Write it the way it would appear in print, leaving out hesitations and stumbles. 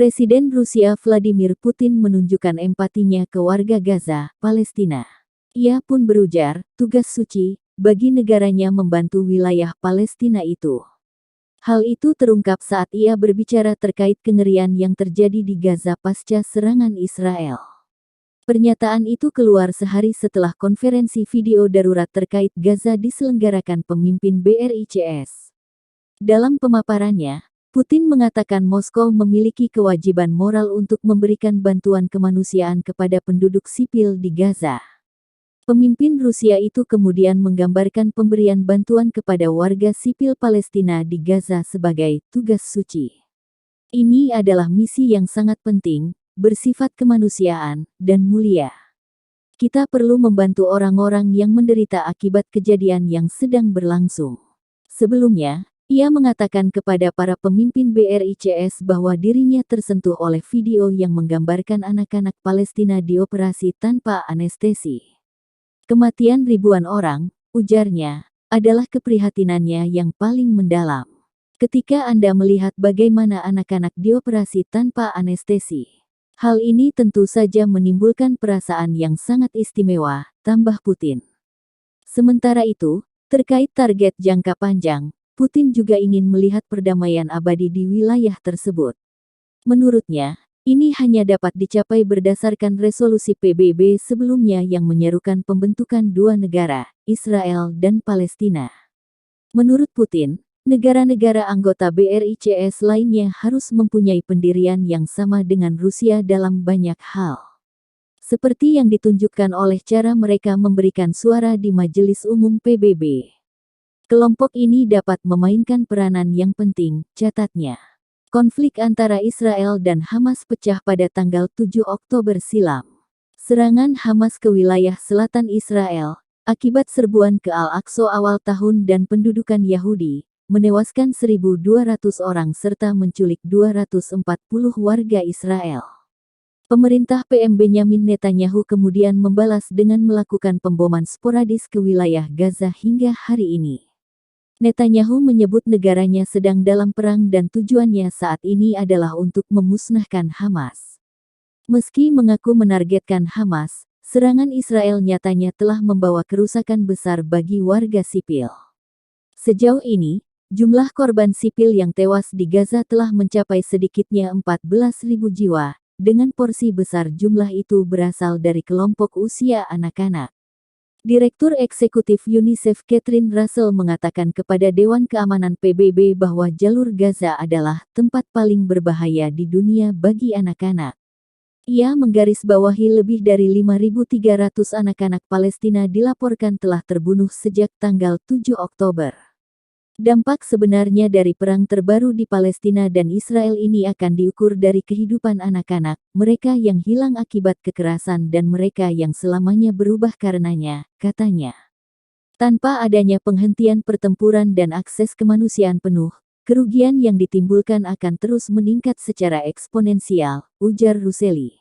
Presiden Rusia Vladimir Putin menunjukkan empatinya ke warga Gaza, Palestina. Ia pun berujar, tugas suci bagi negaranya membantu wilayah Palestina itu. Hal itu terungkap saat ia berbicara terkait kengerian yang terjadi di Gaza pasca serangan Israel. Pernyataan itu keluar sehari setelah konferensi video darurat terkait Gaza diselenggarakan pemimpin BRICS. Dalam pemaparannya, Putin mengatakan Moskow memiliki kewajiban moral untuk memberikan bantuan kemanusiaan kepada penduduk sipil di Gaza. Pemimpin Rusia itu kemudian menggambarkan pemberian bantuan kepada warga sipil Palestina di Gaza sebagai tugas suci. Ini adalah misi yang sangat penting, bersifat kemanusiaan, dan mulia. Kita perlu membantu orang-orang yang menderita akibat kejadian yang sedang berlangsung. Sebelumnya, ia mengatakan kepada para pemimpin BRICS bahwa dirinya tersentuh oleh video yang menggambarkan anak-anak Palestina dioperasi tanpa anestesi. Kematian ribuan orang, ujarnya, adalah keprihatinannya yang paling mendalam. Ketika Anda melihat bagaimana anak-anak dioperasi tanpa anestesi, hal ini tentu saja menimbulkan perasaan yang sangat istimewa, tambah Putin. Sementara itu, terkait target jangka panjang, Putin juga ingin melihat perdamaian abadi di wilayah tersebut. Menurutnya, ini hanya dapat dicapai berdasarkan resolusi PBB sebelumnya yang menyerukan pembentukan dua negara, Israel dan Palestina. Menurut Putin, negara-negara anggota BRICS lainnya harus mempunyai pendirian yang sama dengan Rusia dalam banyak hal. Seperti yang ditunjukkan oleh cara mereka memberikan suara di Majelis Umum PBB. Kelompok ini dapat memainkan peranan yang penting, catatnya. Konflik antara Israel dan Hamas pecah pada tanggal 7 Oktober silam. Serangan Hamas ke wilayah selatan Israel, akibat serbuan ke Al-Aqsa awal tahun dan pendudukan Yahudi, menewaskan 1.200 orang serta menculik 240 warga Israel. Pemerintah PM Benyamin Netanyahu kemudian membalas dengan melakukan pemboman sporadis ke wilayah Gaza hingga hari ini. Netanyahu menyebut negaranya sedang dalam perang dan tujuannya saat ini adalah untuk memusnahkan Hamas. Meski mengaku menargetkan Hamas, serangan Israel nyatanya telah membawa kerusakan besar bagi warga sipil. Sejauh ini, jumlah korban sipil yang tewas di Gaza telah mencapai sedikitnya 14.000 jiwa, dengan porsi besar jumlah itu berasal dari kelompok usia anak-anak. Direktur Eksekutif UNICEF Catherine Russell mengatakan kepada Dewan Keamanan PBB bahwa jalur Gaza adalah tempat paling berbahaya di dunia bagi anak-anak. Ia menggarisbawahi lebih dari 5.300 anak-anak Palestina dilaporkan telah terbunuh sejak tanggal 7 Oktober. Dampak sebenarnya dari perang terbaru di Palestina dan Israel ini akan diukur dari kehidupan anak-anak, mereka yang hilang akibat kekerasan dan mereka yang selamanya berubah karenanya, katanya. Tanpa adanya penghentian pertempuran dan akses kemanusiaan penuh, kerugian yang ditimbulkan akan terus meningkat secara eksponensial, ujar Ruseli.